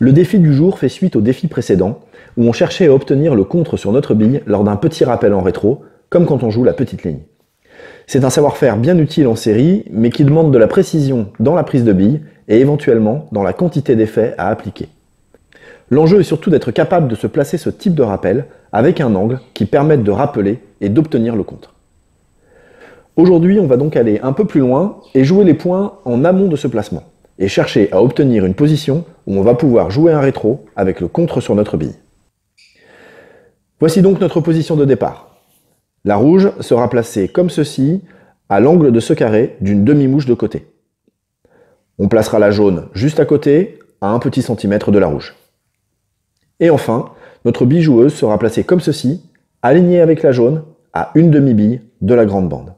Le défi du jour fait suite au défi précédent, où on cherchait à obtenir le contre sur notre bille lors d'un petit rappel en rétro, comme quand on joue la petite ligne. C'est un savoir-faire bien utile en série, mais qui demande de la précision dans la prise de bille et éventuellement dans la quantité d'effets à appliquer. L'enjeu est surtout d'être capable de se placer ce type de rappel avec un angle qui permette de rappeler et d'obtenir le contre. Aujourd'hui, on va donc aller un peu plus loin et jouer les points en amont de ce placement, et chercher à obtenir une position où on va pouvoir jouer un rétro avec le contre sur notre bille. Voici donc notre position de départ. La rouge sera placée comme ceci, à l'angle de ce carré d'une demi-mouche de côté. On placera la jaune juste à côté, à un petit centimètre de la rouge. Et enfin, notre bille joueuse sera placée comme ceci, alignée avec la jaune, à une demi-bille de la grande bande.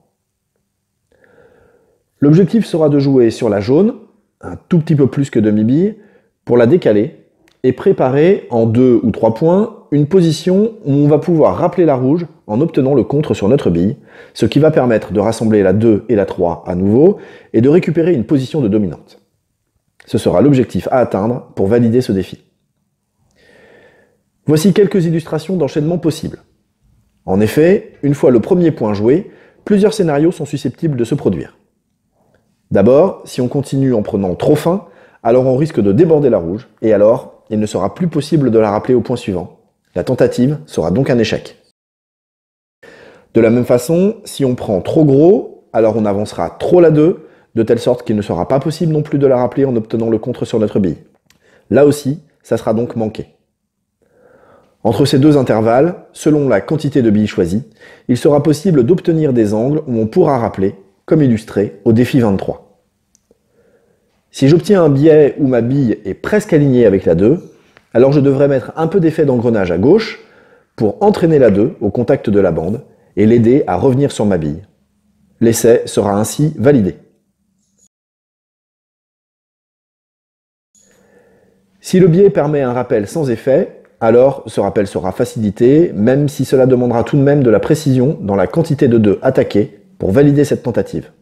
L'objectif sera de jouer sur la jaune, un tout petit peu plus que demi-bille, pour la décaler et préparer en 2 ou 3 points une position où on va pouvoir rappeler la rouge en obtenant le contre sur notre bille, ce qui va permettre de rassembler la 2 et la 3 à nouveau et de récupérer une position de dominante. Ce sera l'objectif à atteindre pour valider ce défi. Voici quelques illustrations d'enchaînement possibles. En effet, une fois le premier point joué, plusieurs scénarios sont susceptibles de se produire. D'abord, si on continue en prenant trop fin, alors on risque de déborder la rouge, et alors, il ne sera plus possible de la rappeler au point suivant. La tentative sera donc un échec. De la même façon, si on prend trop gros, alors on avancera trop la 2, de telle sorte qu'il ne sera pas possible non plus de la rappeler en obtenant le contre sur notre bille. Là aussi, ça sera donc manqué. Entre ces deux intervalles, selon la quantité de billes choisie, il sera possible d'obtenir des angles où on pourra rappeler, comme illustré au défi 23. Si j'obtiens un biais où ma bille est presque alignée avec la 2, alors je devrais mettre un peu d'effet d'engrenage à gauche pour entraîner la 2 au contact de la bande et l'aider à revenir sur ma bille. L'essai sera ainsi validé. Si le biais permet un rappel sans effet, alors ce rappel sera facilité, même si cela demandera tout de même de la précision dans la quantité de 2 attaquée pour valider cette tentative.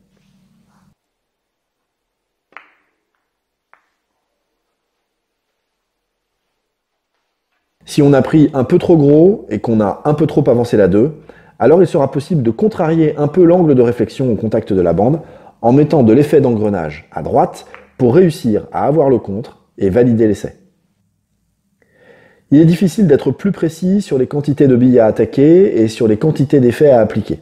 Si on a pris un peu trop gros et qu'on a un peu trop avancé la 2, alors il sera possible de contrarier un peu l'angle de réflexion au contact de la bande en mettant de l'effet d'engrenage à droite pour réussir à avoir le contre et valider l'essai. Il est difficile d'être plus précis sur les quantités de billes à attaquer et sur les quantités d'effets à appliquer.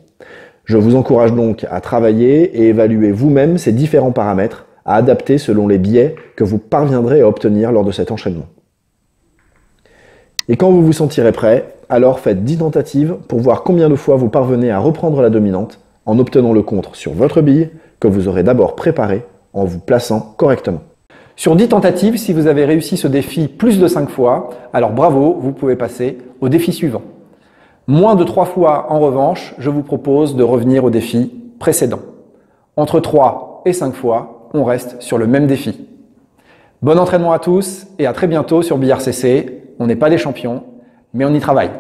Je vous encourage donc à travailler et évaluer vous-même ces différents paramètres à adapter selon les biais que vous parviendrez à obtenir lors de cet enchaînement. Et quand vous vous sentirez prêt, alors faites 10 tentatives pour voir combien de fois vous parvenez à reprendre la dominante en obtenant le contre sur votre bille que vous aurez d'abord préparé en vous plaçant correctement. Sur 10 tentatives, si vous avez réussi ce défi plus de 5 fois, alors bravo, vous pouvez passer au défi suivant. Moins de 3 fois, en revanche, je vous propose de revenir au défi précédent. Entre 3 et 5 fois, on reste sur le même défi. Bon entraînement à tous et à très bientôt sur Billard CC. On n'est pas des champions, mais on y travaille.